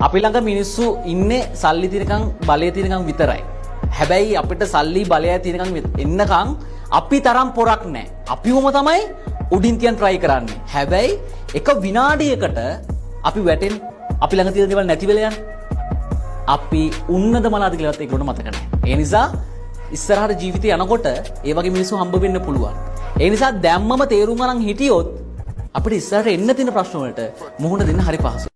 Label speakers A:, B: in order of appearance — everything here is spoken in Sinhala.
A: අපි ළඟ මිනිස්සු ඉන්නේ සල්ලි තියෙනකන් බලය තියෙනකන් විතරයි. හැබැයි අපිට සල්ලි බලය තියෙනකන් එන්නකන් අපි තරම් පොරක් නැහැ. අපිවම තමයි උඩින් තියන් try කරන්නේ. හැබැයි එක විනාඩියකට අපි වැටෙන් අපි ළඟ තියෙන දේවල් නැති වෙලා යන. අපි උන්නද මලාද කියලාත් ඒකට මතක නැහැ. ඒ නිසා ඉස්සරහට ජීවිතේ යනකොට ඒ වගේ මිනිස්සු හම්බ වෙන්න පුළුවන්. ඒ නිසා දැම්මම තේරුම් ගන්න හිටියොත් අපිට ඉස්සරහට එන්න තියෙන ප්‍රශ්න වලට මුහුණ දෙන්න හරි පහසුයි.